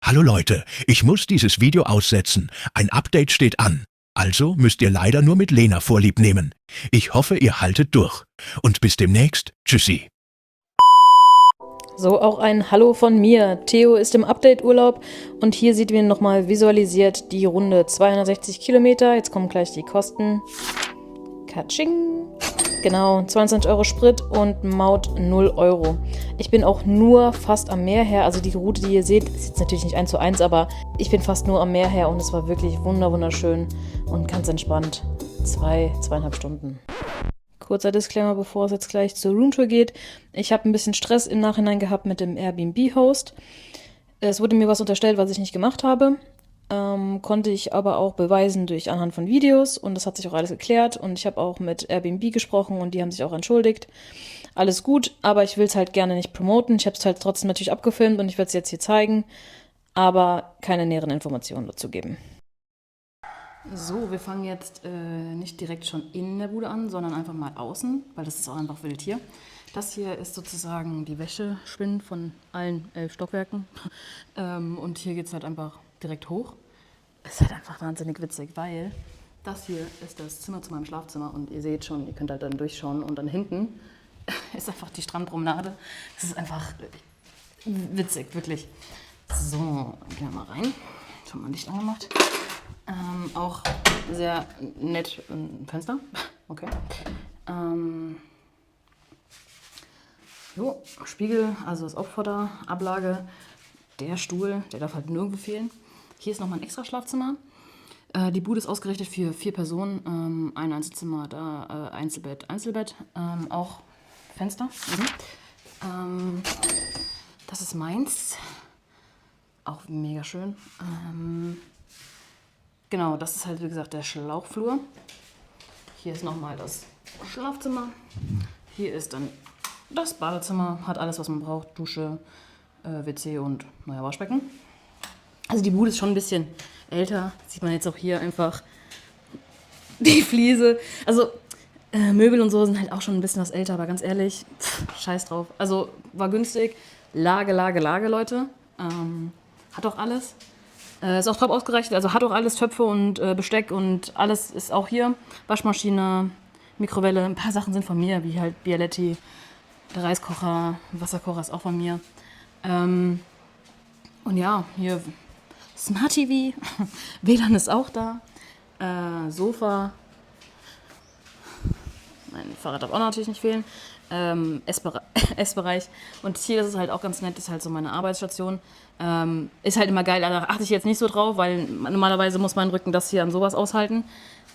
Hallo Leute, ich muss dieses Video aussetzen. Ein Update steht an. Also müsst ihr leider nur mit Lena Vorlieb nehmen. Ich hoffe, ihr haltet durch. Und bis demnächst. Tschüssi. So, auch ein Hallo von mir. Theo ist im Update-Urlaub und hier sieht man nochmal visualisiert die Runde 260 Kilometer. Jetzt kommen gleich die Kosten. Katsching. Genau, 22 Euro Sprit und Maut 0 Euro. Ich bin auch nur fast am Meer her. Also die Route, die ihr seht, ist jetzt natürlich nicht 1:1, aber ich bin fast nur am Meer her und es war wirklich wunderschön und ganz entspannt. 2,5 Stunden. Kurzer Disclaimer, bevor es jetzt gleich zur Roomtour geht. Ich habe ein bisschen Stress im Nachhinein gehabt mit dem Airbnb-Host. Es wurde mir was unterstellt, was ich nicht gemacht habe. Konnte ich aber auch beweisen durch anhand von Videos und das hat sich auch alles geklärt und ich habe auch mit Airbnb gesprochen und die haben sich auch entschuldigt. Alles gut, aber ich will es halt gerne nicht promoten. Ich habe es halt trotzdem natürlich abgefilmt und ich werde es jetzt hier zeigen, aber keine näheren Informationen dazu geben. So, wir fangen jetzt nicht direkt schon in der Bude an, sondern einfach mal außen, weil das ist auch einfach wild hier. Das hier ist sozusagen die Wäschespind von allen 11 Stockwerken und hier geht es halt einfach direkt hoch. Ist halt einfach wahnsinnig witzig, weil das hier ist das Zimmer zu meinem Schlafzimmer und ihr seht schon, ihr könnt halt dann durchschauen und dann hinten ist einfach die Strandpromenade. Das ist einfach witzig, wirklich. So, gehen wir mal rein. Jetzt haben wir Licht angemacht. Auch sehr nett ein Fenster. Okay. Jo, Spiegel, also das Opfer Ablage. Der Stuhl, der darf halt nirgendwo fehlen. Hier ist nochmal ein extra Schlafzimmer. Die Bude ist ausgerichtet für 4 Personen. Ein Einzelzimmer, da Einzelbett. Auch Fenster. Das ist meins. Auch mega schön. Genau, das ist halt wie gesagt der Schlauchflur. Hier ist nochmal das Schlafzimmer. Hier ist dann das Badezimmer. Hat alles, was man braucht. Dusche, WC und neuer Waschbecken. Also die Bude ist schon ein bisschen älter. Sieht man jetzt auch hier einfach die Fliese. Also Möbel und so sind halt auch schon ein bisschen was älter, aber ganz ehrlich, scheiß drauf. Also war günstig. Lage, Leute. Hat auch alles. Ist auch top ausgereicht, also hat auch alles, Töpfe und Besteck und alles ist auch hier. Waschmaschine, Mikrowelle, ein paar Sachen sind von mir, wie halt Bialetti, der Reiskocher, Wasserkocher ist auch von mir. Und ja, hier Smart TV, WLAN ist auch da, Sofa, mein Fahrrad darf auch natürlich nicht fehlen, Essbereich. Und hier ist es halt auch ganz nett, ist halt so meine Arbeitsstation. Ist halt immer geil, da achte ich jetzt nicht so drauf, weil normalerweise muss mein Rücken das hier an sowas aushalten.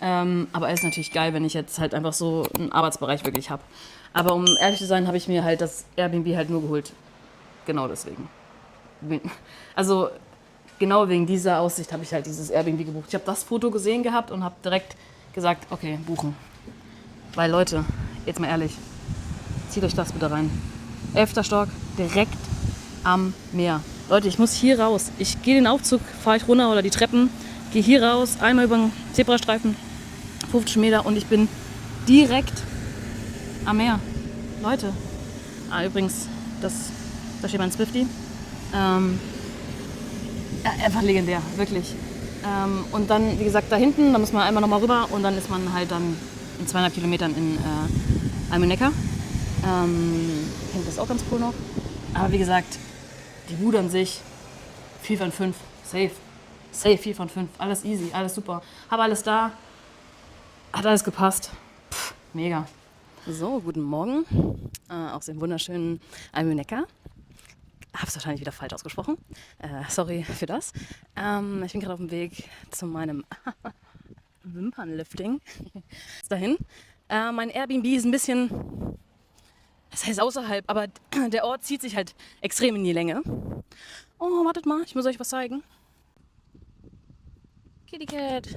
Aber es ist natürlich geil, wenn ich jetzt halt einfach so einen Arbeitsbereich wirklich habe. Aber um ehrlich zu sein, habe ich mir halt das Airbnb halt nur geholt. Genau deswegen. Also genau wegen dieser Aussicht habe ich halt dieses Airbnb gebucht. Ich habe das Foto gesehen gehabt und habe direkt gesagt, okay, buchen. Weil Leute, jetzt mal ehrlich, zieht euch das bitte rein. 11. Stock, direkt am Meer. Leute, ich muss hier raus. Ich gehe den Aufzug, fahre ich runter oder die Treppen, gehe hier raus, einmal über den Zebrastreifen, 50 Meter und ich bin direkt am Meer. Leute. Übrigens, da steht mein Swiftie. Einfach legendär, wirklich. Und dann, wie gesagt, da hinten, da muss man einmal nochmal rüber und dann ist man halt dann in 200 Kilometern in Almenekka. Hinten ist auch ganz cool noch. Aber wie gesagt, die Bude an sich, 4 von 5, safe 4 von 5, alles easy, alles super. Habe alles da, hat alles gepasst, mega. So, guten Morgen aus dem wunderschönen Almenekka. Hab's wahrscheinlich wieder falsch ausgesprochen, sorry für das. Ich bin gerade auf dem Weg zu meinem Wimpernlifting. Dahin. Mein Airbnb ist ein bisschen, das heißt außerhalb, aber der Ort zieht sich halt extrem in die Länge. Oh, wartet mal, ich muss euch was zeigen. Kitty Cat.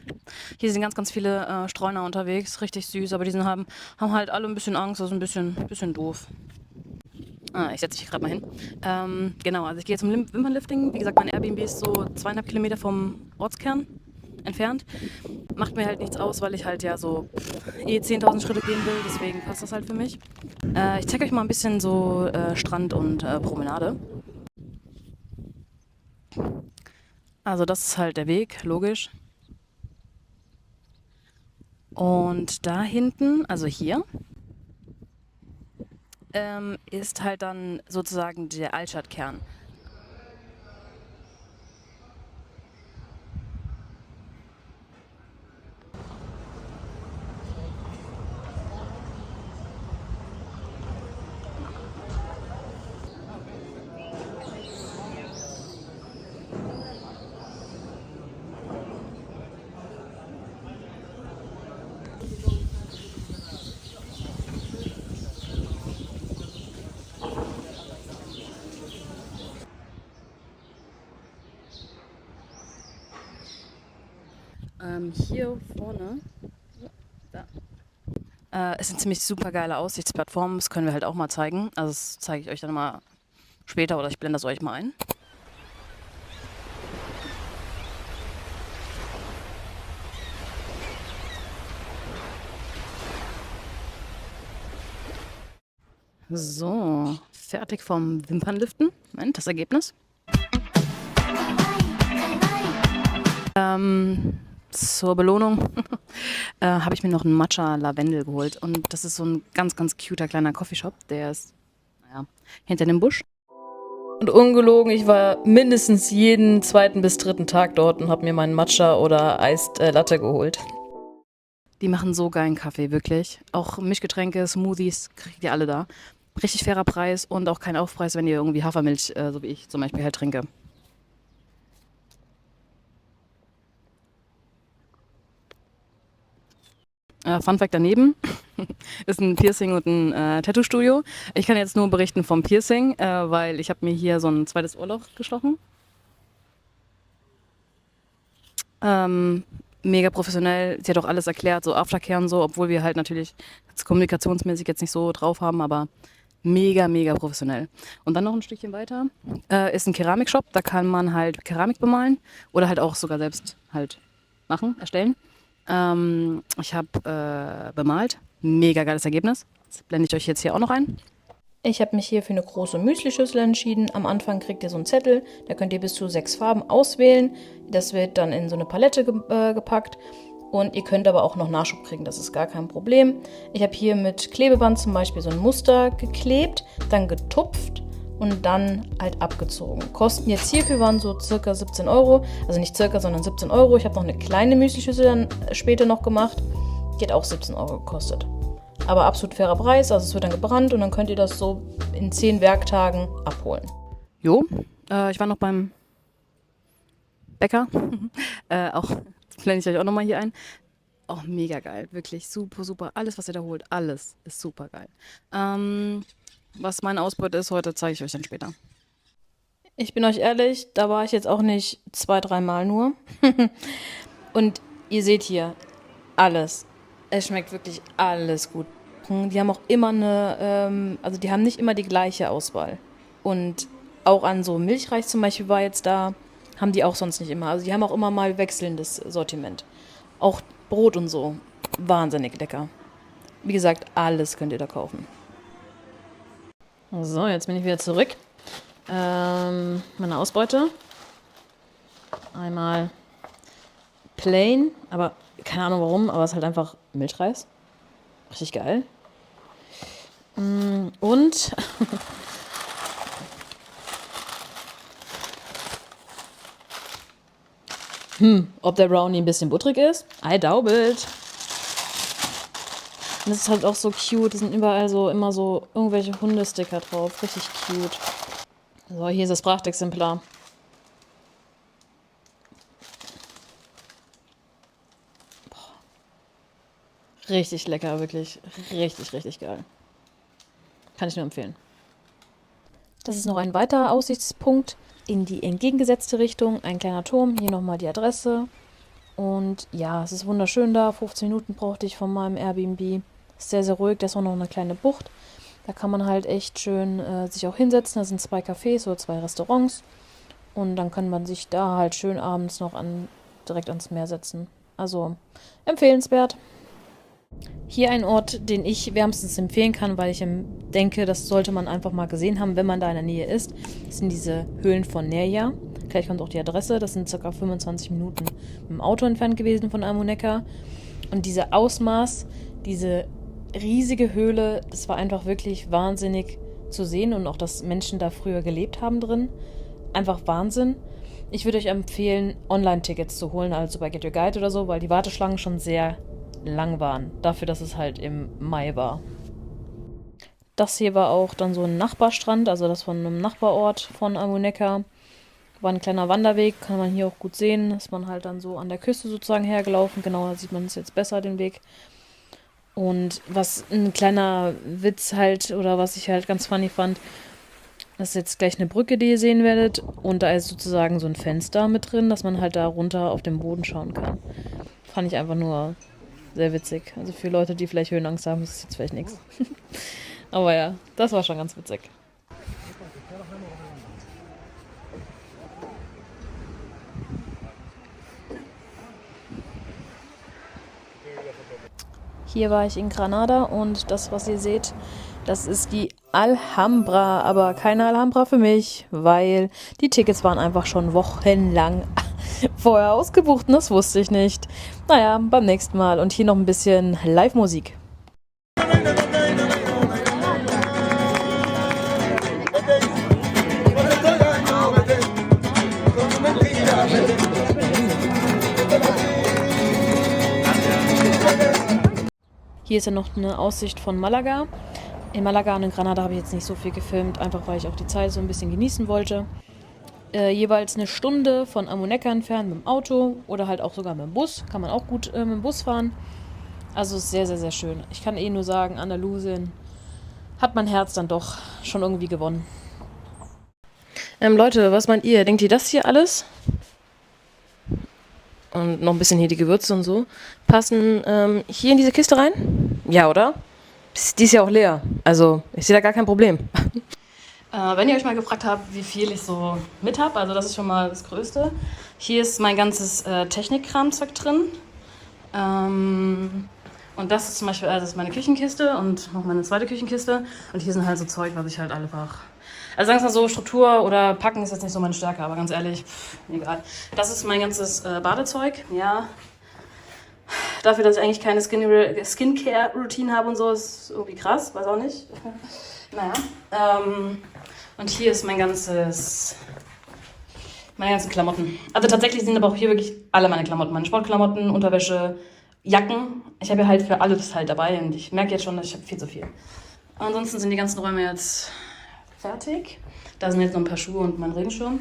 Hier sind ganz viele Streuner unterwegs, richtig süß, aber die haben halt alle ein bisschen Angst, das ist ein bisschen doof. Ich setze mich gerade mal hin. Genau, also ich gehe zum Wimpernlifting. Wie gesagt, mein Airbnb ist so 2,5 Kilometer vom Ortskern entfernt. Macht mir halt nichts aus, weil ich halt ja so 10.000 Schritte gehen will, deswegen passt das halt für mich. Ich zeige euch mal ein bisschen so Strand und Promenade. Also das ist halt der Weg, logisch. Und da hinten, also hier, ist halt dann sozusagen der Altstadtkern. Hier vorne ist eine ziemlich super geile Aussichtsplattform. Das können wir halt auch mal zeigen. Also das zeige ich euch dann mal später oder ich blende das euch mal ein. So, fertig vom Wimpernliften. Moment, das Ergebnis. Zur Belohnung habe ich mir noch einen Matcha Lavendel geholt. Und das ist so ein ganz, ganz cuter kleiner Coffeeshop. Der ist, naja, hinter dem Busch. Und ungelogen, ich war mindestens jeden zweiten bis dritten Tag dort und habe mir meinen Matcha oder Iced Latte geholt. Die machen so geilen Kaffee, wirklich. Auch Mischgetränke, Smoothies, kriegt ihr alle da. Richtig fairer Preis und auch kein Aufpreis, wenn ihr irgendwie Hafermilch, so wie ich zum Beispiel, halt trinke. Fun Fact daneben ist ein Piercing und ein Tattoo-Studio. Ich kann jetzt nur berichten vom Piercing, weil ich habe mir hier so ein zweites Ohrloch gestochen. Mega professionell. Sie hat auch alles erklärt, so Aftercare und so, obwohl wir halt natürlich kommunikationsmäßig jetzt nicht so drauf haben, aber mega, mega professionell. Und dann noch ein Stückchen weiter ist ein Keramikshop. Da kann man halt Keramik bemalen oder halt auch sogar selbst halt machen, erstellen. Ich habe bemalt. Mega geiles Ergebnis. Das blende ich euch jetzt hier auch noch ein. Ich habe mich hier für eine große Müslischüssel entschieden. Am Anfang kriegt ihr so einen Zettel, da könnt ihr bis zu 6 Farben auswählen. Das wird dann in so eine Palette gepackt und ihr könnt aber auch noch Nachschub kriegen, das ist gar kein Problem. Ich habe hier mit Klebeband zum Beispiel so ein Muster geklebt, dann getupft und dann halt abgezogen. Kosten jetzt hierfür waren so circa 17 Euro, also nicht circa, sondern 17 Euro. Ich habe noch eine kleine Müslischüssel dann später noch gemacht, die hat auch 17 Euro gekostet. Aber absolut fairer Preis, also es wird dann gebrannt und dann könnt ihr das so in 10 Werktagen abholen. Jo, ich war noch beim Bäcker, auch blende ich euch auch nochmal hier ein. Auch mega geil, wirklich super, super. Alles, was ihr da holt, alles ist super geil. Was meine Ausbeute ist heute, zeige ich euch dann später. Ich bin euch ehrlich, da war ich jetzt auch nicht 2-3 Mal nur. Und ihr seht hier, alles. Es schmeckt wirklich alles gut. Die haben auch immer also die haben nicht immer die gleiche Auswahl. Und auch an so Milchreis zum Beispiel war jetzt da, haben die auch sonst nicht immer. Also die haben auch immer mal wechselndes Sortiment. Auch Brot und so, wahnsinnig lecker. Wie gesagt, alles könnt ihr da kaufen. So, jetzt bin ich wieder zurück. Meine Ausbeute. Einmal plain, aber keine Ahnung warum, aber es ist halt einfach Milchreis. Richtig geil. Und ob der Brownie ein bisschen butterig ist? I doubt it. Und das ist halt auch so cute. Da sind überall so immer so irgendwelche Hundesticker drauf. Richtig cute. So, hier ist das Prachtexemplar. Richtig lecker, wirklich. Richtig, richtig geil. Kann ich nur empfehlen. Das ist noch ein weiterer Aussichtspunkt in die entgegengesetzte Richtung. Ein kleiner Turm, hier nochmal die Adresse. Und ja, es ist wunderschön da. 15 Minuten brauchte ich von meinem Airbnb. Ist sehr, sehr ruhig. Da ist auch noch eine kleine Bucht. Da kann man halt echt schön sich auch hinsetzen. Da sind 2 Cafés oder 2 Restaurants. Und dann kann man sich da halt schön abends noch direkt ans Meer setzen. Also empfehlenswert. Hier ein Ort, den ich wärmstens empfehlen kann, weil ich denke, das sollte man einfach mal gesehen haben, wenn man da in der Nähe ist. Das sind diese Höhlen von Nerja. Gleich kommt auch die Adresse. Das sind ca. 25 Minuten mit dem Auto entfernt gewesen von Almuneca. Und diese Ausmaß, diese riesige Höhle, das war einfach wirklich wahnsinnig zu sehen. Und auch, dass Menschen da früher gelebt haben drin. Einfach Wahnsinn. Ich würde euch empfehlen, Online-Tickets zu holen, also bei Get Your Guide oder so, weil die Warteschlangen schon sehr lang waren. Dafür, dass es halt im Mai war. Das hier war auch dann so ein Nachbarstrand, also das von einem Nachbarort von Almuneca. War ein kleiner Wanderweg, kann man hier auch gut sehen. Ist man halt dann so an der Küste sozusagen hergelaufen. Genauer sieht man es jetzt besser, den Weg. Und was ein kleiner Witz halt, oder was ich halt ganz funny fand, das ist jetzt gleich eine Brücke, die ihr sehen werdet. Und da ist sozusagen so ein Fenster mit drin, dass man halt da runter auf den Boden schauen kann. Fand ich einfach nur sehr witzig. Also für Leute, die vielleicht Höhenangst haben, ist es jetzt vielleicht nichts. Aber ja, das war schon ganz witzig. Hier war ich in Granada und das, was ihr seht, das ist die Alhambra. Aber keine Alhambra für mich, weil die Tickets waren einfach schon wochenlang vorher ausgebucht und das wusste ich nicht. Naja, beim nächsten Mal. Und hier noch ein bisschen Live-Musik. Hier ist ja noch eine Aussicht von Malaga. In Malaga und in Granada habe ich jetzt nicht so viel gefilmt, einfach weil ich auch die Zeit so ein bisschen genießen wollte. Jeweils eine Stunde von Almuneca entfernt mit dem Auto oder halt auch sogar mit dem Bus. Kann man auch gut mit dem Bus fahren. Also ist sehr, sehr, sehr schön. Ich kann nur sagen, Andalusien hat mein Herz dann doch schon irgendwie gewonnen. Leute, was meint ihr? Denkt ihr das hier alles? Und noch ein bisschen hier die Gewürze und so. Passen hier in diese Kiste rein? Ja, oder? Die ist ja auch leer. Also, ich sehe da gar kein Problem. Wenn ihr euch mal gefragt habt, wie viel ich so mit habe, also das ist schon mal das Größte. Hier ist mein ganzes Technikkramzeug drin. Und das ist zum Beispiel, das ist meine Küchenkiste und noch meine zweite Küchenkiste. Und hier sind halt so Zeug, was ich halt einfach... Also sagen wir mal so, Struktur oder Packen ist jetzt nicht so meine Stärke, aber ganz ehrlich, egal. Das ist mein ganzes Badezeug, ja. Dafür, dass ich eigentlich keine Skincare-Routine habe und so, ist irgendwie krass, weiß auch nicht. Naja. Und hier ist meine ganzen Klamotten. Also tatsächlich sind aber auch hier wirklich alle meine Klamotten. Meine Sportklamotten, Unterwäsche, Jacken. Ich habe ja halt für alles halt dabei und ich merke jetzt schon, dass ich habe viel zu viel. Ansonsten sind die ganzen Räume jetzt fertig. Da sind jetzt noch ein paar Schuhe und mein Regenschirm.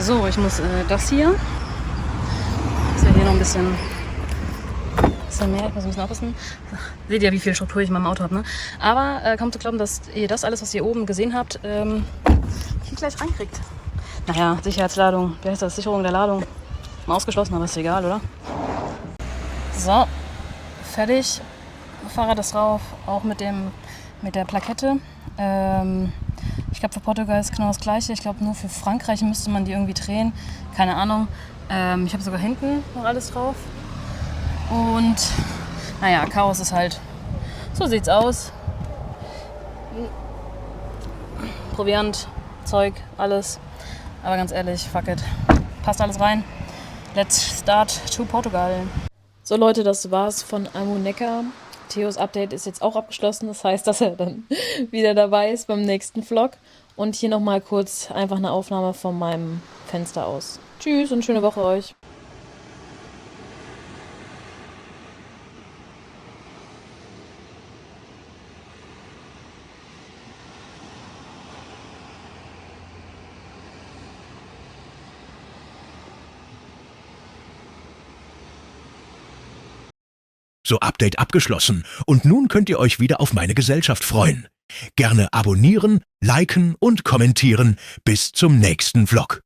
So, ich muss das hier. Ist ja hier noch ein bisschen mehr. Ich muss ein bisschen aufpassen. Seht ihr, wie viel Struktur ich in meinem Auto habe, ne? Aber kaum zu glauben, dass ihr das alles, was ihr oben gesehen habt, hier gleich reinkriegt. Naja, Sicherheitsladung. Wie heißt das? Sicherung der Ladung. Mal ausgeschlossen, aber ist egal, oder? So, fertig. Fahrrad ist drauf, auch mit der Plakette. Ich glaube, für Portugal ist genau das Gleiche. Ich glaube, nur für Frankreich müsste man die irgendwie drehen. Keine Ahnung. Ich habe sogar hinten noch alles drauf. Und naja, Chaos ist halt. So sieht's aus. Proviant, Zeug, alles. Aber ganz ehrlich, fuck it. Passt alles rein. Let's start to Portugal. So Leute, das war's von Almuneca. Theos Update ist jetzt auch abgeschlossen. Das heißt, dass er dann wieder dabei ist beim nächsten Vlog. Und hier nochmal kurz einfach eine Aufnahme von meinem Fenster aus. Tschüss und schöne Woche euch. So, Update abgeschlossen. Und nun könnt ihr euch wieder auf meine Gesellschaft freuen. Gerne abonnieren, liken und kommentieren. Bis zum nächsten Vlog.